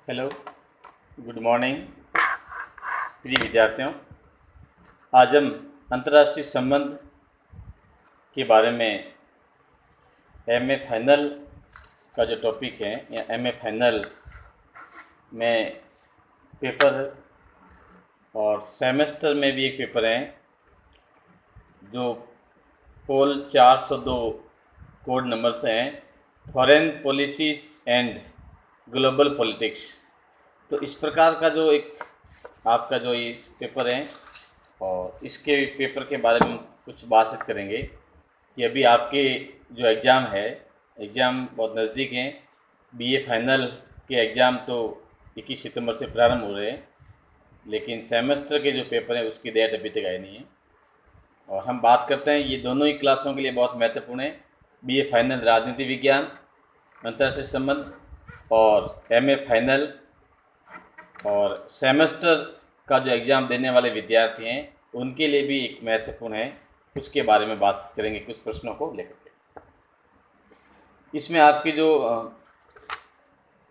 Hello, good morning प्रिय विद्यार्थियों। आज हम अंतर्राष्ट्रीय संबंध के बारे में एमए फाइनल का जो टॉपिक है या एमए फाइनल में पेपर और सेमेस्टर में भी एक पेपर है जो पोल 402 कोड नंबर से हैं, foreign policies and global politics. तो इस प्रकार का जो एक आपका जो ये पेपर है और इसके पेपर के बारे में कुछ बातचीत करेंगे कि अभी आपके जो एग्ज़ाम है, एग्ज़ाम बहुत नज़दीक हैं। बीए फाइनल के एग्ज़ाम तो 21 सितंबर से प्रारंभ हो रहे हैं, लेकिन सेमेस्टर के जो पेपर हैं उसकी डेट अभी तक आई नहीं है। और हम बात करते हैं, ये दोनों ही क्लासों के लिए बहुत महत्वपूर्ण है। बीए फाइनल राजनीति विज्ञान, अंतर्राष्ट्रीय संबंध और एमए फाइनल और सेमेस्टर का जो एग्ज़ाम देने वाले विद्यार्थी हैं उनके लिए भी एक महत्वपूर्ण है। उसके बारे में बात करेंगे कुछ प्रश्नों को लेकर के। इसमें आपकी जो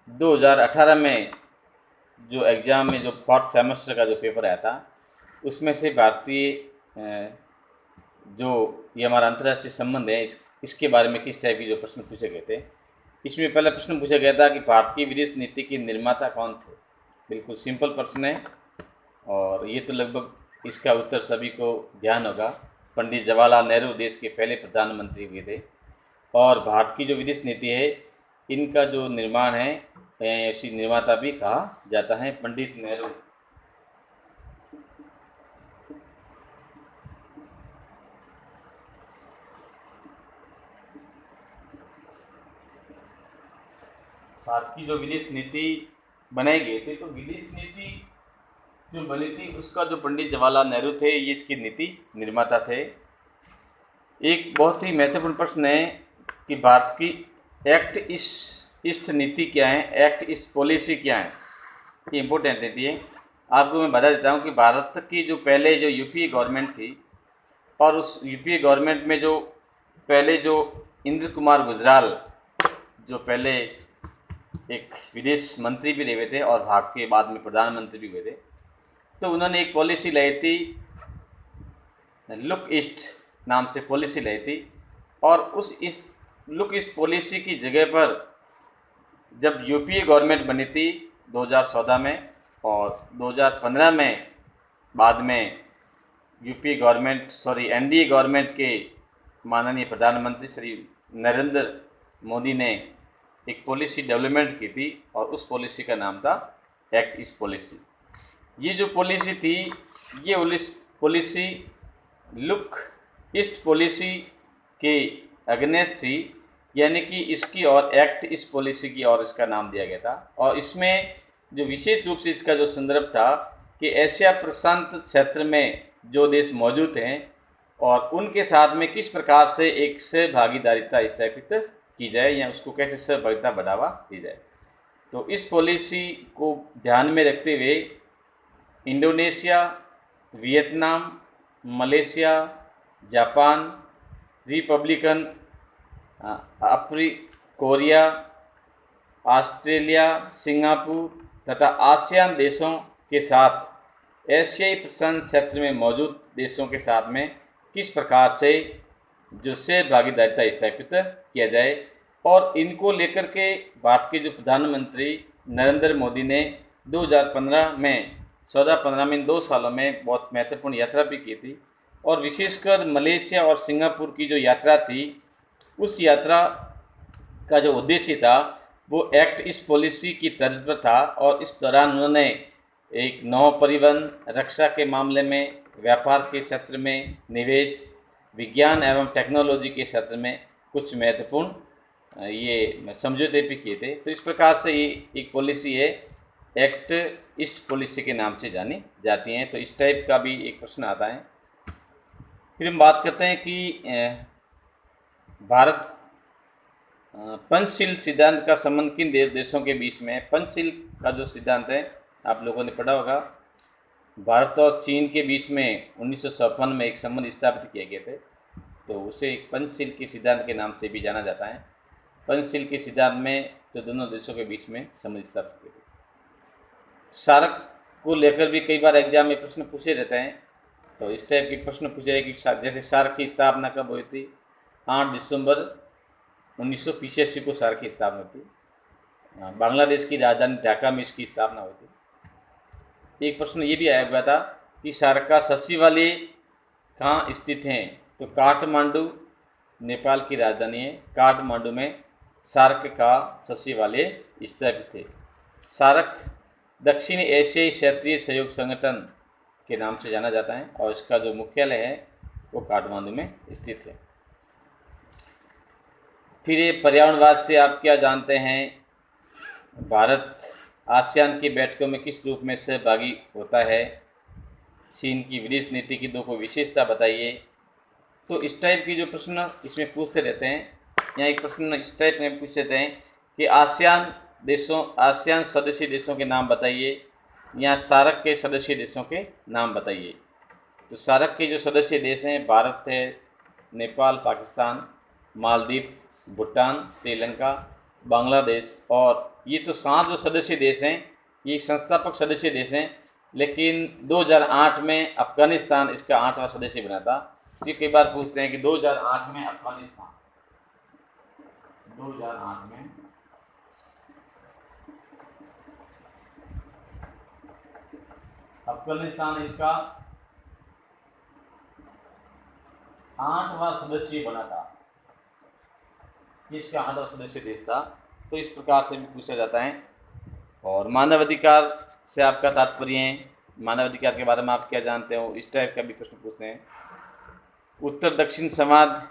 2018 में जो एग्ज़ाम में जो फोर्थ सेमेस्टर का जो पेपर आया था उसमें से भारतीय जो ये हमारा अंतर्राष्ट्रीय संबंध है इसके बारे में किस टाइप की जो प्रश्न पूछे गए थे। इसमें पहला प्रश्न पूछा गया था कि भारत की विदेश नीति के निर्माता कौन थे। बिल्कुल सिंपल प्रश्न है और ये तो लगभग इसका उत्तर सभी को ध्यान होगा। पंडित जवाहरलाल नेहरू देश के पहले प्रधानमंत्री हुए थे और भारत की जो विदेश नीति है इनका जो निर्माण है ऐसी निर्माता भी कहा जाता है पंडित नेहरू। भारत की जो विदेश नीति बनाई गई थी, तो विदेश नीति जो बनी थी उसका जो पंडित जवाहरलाल नेहरू थे ये इसकी नीति निर्माता थे। एक बहुत ही महत्वपूर्ण प्रश्न है कि भारत की एक्ट ईस्ट नीति क्या है, एक्ट ईस्ट पॉलिसी क्या है। ये इम्पोर्टेंट नीति है। आपको मैं बता देता हूँ कि भारत की जो पहले जो यूपीए गवर्नमेंट थी और उस यूपीए गवर्नमेंट में जो पहले जो इंद्र कुमार गुजराल जो पहले एक विदेश मंत्री भी रहे थे और भारत के बाद में प्रधानमंत्री भी हुए थे, तो उन्होंने एक पॉलिसी लाई थी, लुक ईस्ट नाम से पॉलिसी लाई थी। और उस लुक ईस्ट पॉलिसी की जगह पर जब यूपीए गवर्नमेंट बनी थी 2014 में और 2015 में बाद में एनडीए गवर्नमेंट के माननीय प्रधानमंत्री श्री नरेंद्र मोदी ने एक पॉलिसी डेवलपमेंट की थी और उस पॉलिसी का नाम था एक्ट ईस्ट पॉलिसी। ये जो पॉलिसी थी ये पॉलिसी लुक ईस्ट पॉलिसी के अगेंस्ट थी, यानी कि इसकी और एक्ट ईस्ट पॉलिसी की और इसका नाम दिया गया था। और इसमें जो विशेष रूप से इसका जो संदर्भ था कि एशिया प्रशांत क्षेत्र में जो देश मौजूद हैं और उनके साथ में किस प्रकार से एक सहभागीदारिता स्थापित की जाए या उसको कैसे सहभागिता बढ़ावा दी जाए। तो इस पॉलिसी को ध्यान में रखते हुए Indonesia, Vietnam, Malaysia, Japan, Republican Korea, Australia, Singapore तथा आसियान देशों के साथ एशियाई प्रशांत क्षेत्र में मौजूद देशों के साथ में किस प्रकार से जो सहभागीदारिता स्थापित किया जाए। और इनको लेकर के भारत के जो प्रधानमंत्री नरेंद्र मोदी ने 2015 में 14-15 में 2 सालों में बहुत महत्वपूर्ण यात्रा भी की थी और विशेषकर मलेशिया और सिंगापुर की जो यात्रा थी उस यात्रा का जो उद्देश्य था वो एक्ट ईस्ट पॉलिसी की तर्ज पर था। और इस दौरान उन्होंने एक नौ परिवहन, रक्षा के मामले में, व्यापार के क्षेत्र में, निवेश, विज्ञान एवं टेक्नोलॉजी के क्षेत्र में कुछ महत्वपूर्ण ये समझौते भी किए थे। तो इस प्रकार से ये एक पॉलिसी है, एक्ट ईस्ट पॉलिसी के नाम से जानी जाती हैं। तो इस टाइप का भी एक प्रश्न आता है। फिर हम बात करते हैं कि भारत पंचशील सिद्धांत का संबंध किन देशों के बीच में है। पंचशील का जो सिद्धांत है आप लोगों ने पढ़ा होगा। भारत और चीन के बीच में 1956 में एक संबंध स्थापित किए गए थे, तो उसे पंचशील के सिद्धांत के नाम से भी जाना जाता है। पंचशील के सिद्धांत में जो दोनों देशों के बीच में संबंध स्थापित किए थे। सार्क को लेकर भी कई बार एग्जाम में प्रश्न पूछे रहते हैं। तो इस टाइप के प्रश्न पूछे हैं कि जैसे सार्क की स्थापना कब हुई थी? 8 दिसंबर 1985 को सार्क की स्थापना हुई थी। बांग्लादेश की राजधानी ढाका में इसकी स्थापना हुई थी। एक प्रश्न ये भी आया हुआ था कि सार्क का सचिवालय कहाँ स्थित है? तो काठमांडू नेपाल की राजधानी है, काठमांडू में सार्क का सचिवालय स्थापित है। सार्क दक्षिण एशियाई क्षेत्रीय सहयोग संगठन के नाम से जाना जाता है और इसका जो मुख्यालय है वो काठमांडू में स्थित है। फिर ये पर्यावरणवाद से आप क्या जानते हैं? भारत आसियान की बैठकों में किस रूप में सहभागी होता है? चीन की विदेश नीति की दो कोई विशेषता बताइए। तो इस टाइप की जो प्रश्न इसमें पूछते रहते हैं। यहाँ एक प्रश्न इस टाइप में पूछ लेते हैं कि आसियान सदस्य देशों के नाम बताइए, या सार्क के सदस्य देशों के नाम बताइए। तो सार्क के जो सदस्य देश हैं भारत है, नेपाल, पाकिस्तान, मालदीव, भूटान, श्रीलंका, बांग्लादेश, और ये तो 7 जो सदस्य देश हैं ये संस्थापक सदस्य देश हैं, लेकिन 2008 में अफगानिस्तान इसका 8वां सदस्य बना था। ये कई बार पूछते हैं कि 2008 में अफगानिस्तान 2008 में अफगानिस्तान इसका 8वां सदस्य बना था। इसका 8वां सदस्य देश था। तो इस प्रकार से भी पूछा जाता है। और मानवाधिकार से आपका तात्पर्य है, मानवाधिकार के बारे में आप क्या जानते हो, इस टाइप का भी प्रश्न पूछते हैं। उत्तर दक्षिण संवाद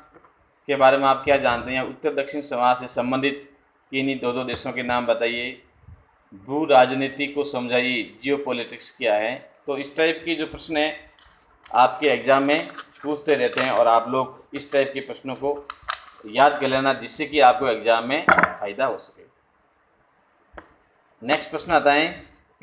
के बारे में आप क्या जानते हैं? उत्तर दक्षिण संवाद से संबंधित किन्हीं दो देशों के नाम बताइए। भू राजनीति को समझाइए, जियोपॉलिटिक्स क्या है। तो इस टाइप की जो प्रश्न है आपके एग्जाम में पूछते रहते हैं और आप लोग इस टाइप के प्रश्नों को याद कर लेना, जिससे कि आपको एग्जाम में फायदा हो सके। नेक्स्ट प्रश्न आता है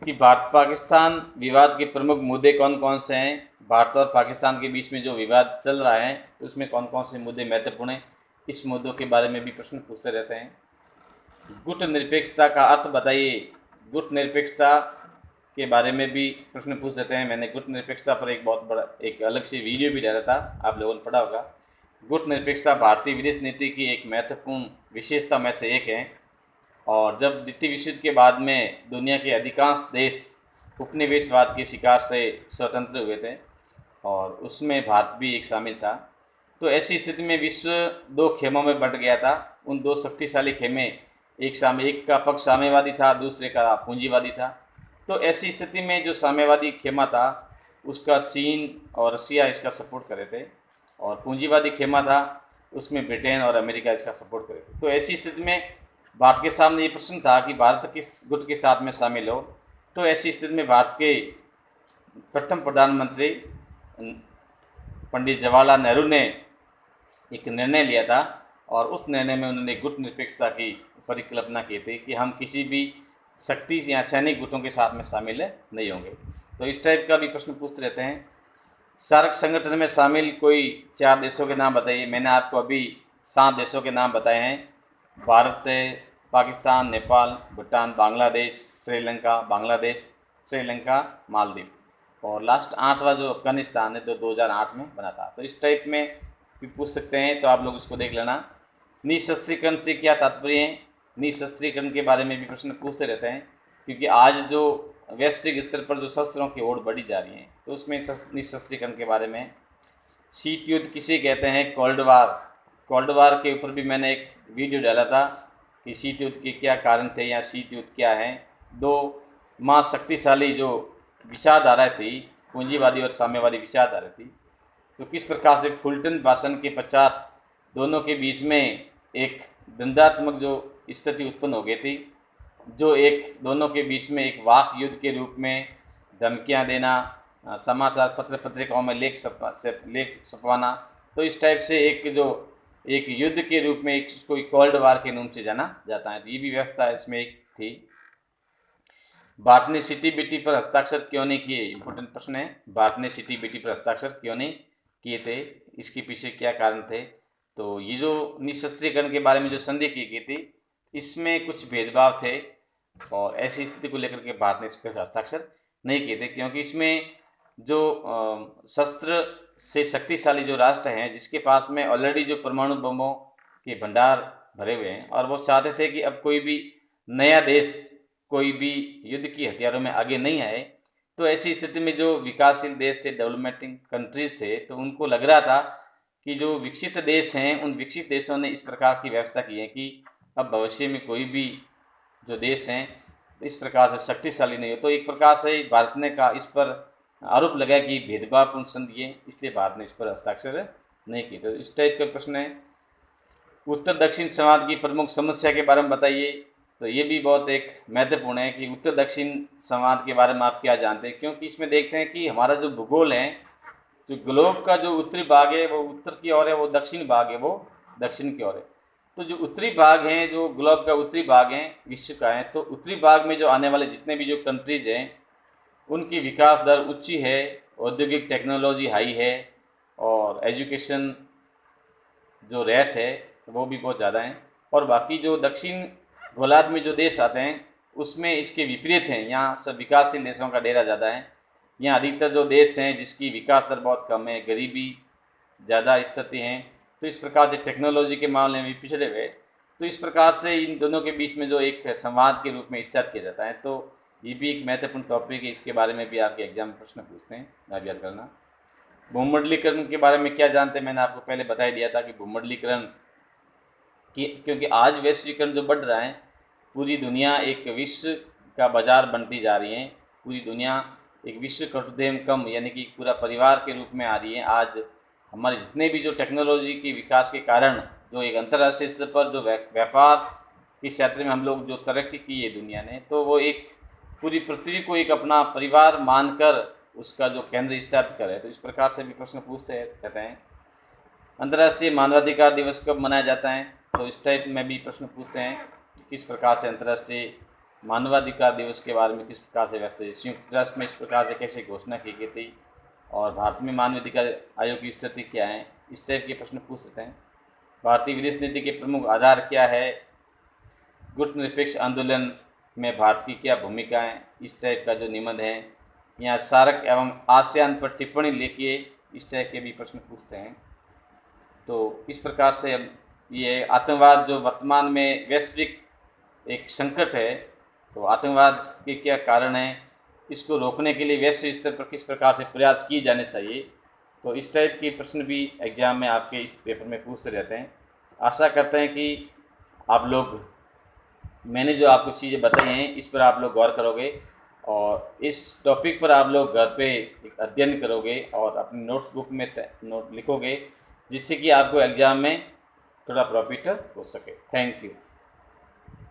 कि भारत पाकिस्तान विवाद के प्रमुख मुद्दे कौन कौन से हैं? भारत और पाकिस्तान के बीच में जो विवाद चल रहा है उसमें कौन कौन से मुद्दे महत्वपूर्ण हैं, इस मुद्दों के बारे में भी प्रश्न पूछते रहते हैं। गुट निरपेक्षता का अर्थ बताइए। गुट निरपेक्षता के बारे में भी प्रश्न पूछ देते हैं। मैंने गुट निरपेक्षता पर एक बहुत बड़ा एक अलग से वीडियो भी डाला था, आप लोगों ने पढ़ा होगा। गुट निरपेक्षता भारतीय विदेश नीति की एक महत्वपूर्ण विशेषता में से एक है, और जब द्वितीय विश्व युद्ध के बाद में दुनिया के अधिकांश देश उपनिवेशवाद के शिकार से स्वतंत्र हुए थे और उसमें भारत भी एक शामिल था। तो ऐसी स्थिति में विश्व 2 खेमों में बंट गया था। उन 2 शक्तिशाली खेमे, एक का पक्ष साम्यवादी था, दूसरे का पूंजीवादी था। तो ऐसी स्थिति में जो साम्यवादी खेमा था उसका चीन और रसिया इसका सपोर्ट कर रहे थे, और पूंजीवादी खेमा था उसमें ब्रिटेन और अमेरिका इसका सपोर्ट कर रहे थे। तो ऐसी स्थिति में भारत के सामने ये प्रश्न था कि भारत किस गुट के साथ में शामिल हो। तो ऐसी स्थिति में भारत के प्रथम प्रधानमंत्री पंडित जवाहरलाल नेहरू ने एक निर्णय लिया था, और उस निर्णय में उन्होंने गुट निरपेक्षता की परिकल्पना की थी कि हम किसी भी शक्ति या सैनिक गुटों के साथ में शामिल नहीं होंगे। तो इस टाइप का भी प्रश्न पूछते रहते हैं। सार्क संगठन में शामिल कोई 4 देशों के नाम बताइए। मैंने आपको अभी 7 देशों के नाम बताए हैं। भारत, पाकिस्तान, नेपाल, भूटान, बांग्लादेश, श्रीलंका, बांग्लादेश, श्रीलंका, मालदीव, और लास्ट 8वां जो अफगानिस्तान है जो 2008 में बना था। तो इस टाइप में भी पूछ सकते हैं, तो आप लोग उसको देख लेना। निशस्त्रीकरण से क्या तात्पर्य है? निशस्त्रीकरण के बारे में भी प्रश्न पूछते रहते हैं, क्योंकि आज जो वैश्विक स्तर पर जो शस्त्रों की ओर बढ़ी जा रही है, तो उसमें निशस्त्रीकरण के बारे में। शीत युद्ध किसे कहते हैं? Cold war. कोल्ड वार के ऊपर भी मैंने एक वीडियो डाला था कि शीत युद्ध के क्या कारण थे या शीत युद्ध क्या है। 2 महाशक्तिशाली जो विचारधारा थी, पूंजीवादी और साम्यवादी विचारधारा थी, तो किस प्रकार से फुलटन भाषण के पश्चात दोनों के बीच में एक द्वंद्वात्मक जो स्थिति उत्पन्न हो गई थी, जो एक दोनों के बीच में एक वाक युद्ध के रूप में धमकियां देना, समाचार पत्रिकाओं में लेख छपवाना। तो इस टाइप से एक युद्ध के रूप में एक कोई कोल्ड वार के नाम से जाना जाता है। तो ये भी व्यवस्था इसमें एक थी। भारत ने सीटीबीटी पर हस्ताक्षर क्यों नहीं किए? इंपॉर्टेंट प्रश्न है। भारत ने सीटीबीटी पर हस्ताक्षर क्यों नहीं किए थे, इसके पीछे क्या कारण थे? तो ये जो निशस्त्रीकरण के बारे में जो संधि की गई थी, इसमें कुछ भेदभाव थे। और ऐसी स्थिति को लेकर के भारत ने इस पर हस्ताक्षर नहीं किए थे, क्योंकि इसमें जो शस्त्र से शक्तिशाली जो राष्ट्र हैं, जिसके पास में ऑलरेडी जो परमाणु बमों के भंडार भरे हुए हैं, और वो चाहते थे कि अब कोई भी नया देश कोई भी युद्ध की हथियारों में आगे नहीं आए। तो ऐसी स्थिति में जो विकासशील देश थे, डेवलपमेंटिंग कंट्रीज थे, तो उनको लग रहा था कि जो विकसित देश हैं, उन विकसित देशों ने इस प्रकार की व्यवस्था की है कि अब भविष्य में कोई भी जो देश हैं इस प्रकार से शक्तिशाली नहीं हो। तो एक प्रकार से भारत ने का इस पर आरोप लगा कि भेदभावपूर्ण संधि है, इसलिए भारत ने इस पर हस्ताक्षर नहीं किए। तो इस टाइप का प्रश्न है। उत्तर दक्षिण संवाद की प्रमुख समस्या के बारे में बताइए। तो ये भी बहुत एक महत्वपूर्ण है कि उत्तर दक्षिण संवाद के बारे में आप क्या जानते हैं, क्योंकि इसमें देखते हैं कि हमारा जो भूगोल है, जो ग्लोब का जो उत्तरी भाग है वो उत्तर की ओर है, वो दक्षिण भाग है वो दक्षिण की ओर है। तो जो उत्तरी भाग हैं, जो ग्लोब का उत्तरी भाग है विश्व का है, तो उत्तरी भाग में जो आने वाले जितने भी जो कंट्रीज हैं उनकी विकास दर ऊंची है, औद्योगिक टेक्नोलॉजी हाई है, और एजुकेशन जो रेट है वो भी बहुत ज़्यादा है। और बाकी जो दक्षिण गोलार्ध में जो देश आते हैं उसमें इसके विपरीत हैं, यहाँ सब विकासशील देशों का डेरा ज़्यादा है। यहाँ अधिकतर जो देश हैं जिसकी विकास दर बहुत कम है, गरीबी ज़्यादा स्थिति हैं, तो इस प्रकार से टेक्नोलॉजी के मामले में पिछड़े हुए। तो इस प्रकार से इन दोनों के बीच में जो एक संवाद के रूप में स्टार्ट किया जाता है। तो ये भी एक महत्वपूर्ण टॉपिक है, इसके बारे में भी आपके एग्जाम में प्रश्न पूछते हैं, आप याद करना। भूमंडलीकरण के बारे में क्या जानते हैं, मैंने आपको पहले बता ही दिया था कि भूमंडलीकरण की, क्योंकि आज वैश्वीकरण जो बढ़ रहा है, पूरी दुनिया एक विश्व का बाजार बनती जा रही है, पूरी दुनिया एक विश्व कटुदेम यानी कि पूरा परिवार के रूप में आ रही है। आज हमारे जितने भी जो टेक्नोलॉजी के विकास के कारण जो एक अंतर्राष्ट्रीय स्तर पर जो व्यापार के क्षेत्र में हम लोग जो तरक्की की है दुनिया ने, तो वो एक पूरी पृथ्वी को एक अपना परिवार मानकर उसका जो केंद्र स्थापित करे। तो इस प्रकार से भी प्रश्न पूछते रहते हैं। अंतर्राष्ट्रीय मानवाधिकार दिवस कब मनाया जाता है, तो इस टाइप में भी प्रश्न पूछते हैं किस प्रकार से अंतर्राष्ट्रीय मानवाधिकार दिवस के बारे में किस प्रकार से व्यवस्था, संयुक्त राष्ट्र में इस प्रकार से कैसे घोषणा की गई थी, और भारत में मानवाधिकार आयोग की स्थिति क्या है, इस टाइप के प्रश्न पूछ सकते हैं। भारतीय विदेश नीति के प्रमुख आधार क्या है, गुटनिरपेक्ष आंदोलन में भारत की क्या भूमिका है, इस टाइप का जो निबंध है। यहाँ सार्क एवं आसियान पर टिप्पणी लिखिए, इस टाइप के भी प्रश्न पूछते हैं। तो इस प्रकार से अब ये आतंकवाद जो वर्तमान में वैश्विक एक संकट है, तो आतंकवाद के क्या कारण हैं, इसको रोकने के लिए वैश्विक स्तर पर किस प्रकार से प्रयास किए जाने चाहिए। तो इस टाइप के प्रश्न भी एग्जाम में आपके इस पेपर में पूछते रहते हैं। आशा करते हैं कि आप लोग, मैंने जो आपको चीज़ें बताई हैं इस पर आप लोग गौर करोगे, और इस टॉपिक पर आप लोग घर पे एक अध्ययन करोगे और अपनी नोट्स बुक में नोट लिखोगे, जिससे कि आपको एग्ज़ाम में थोड़ा प्रॉफिट हो सके। Thank you.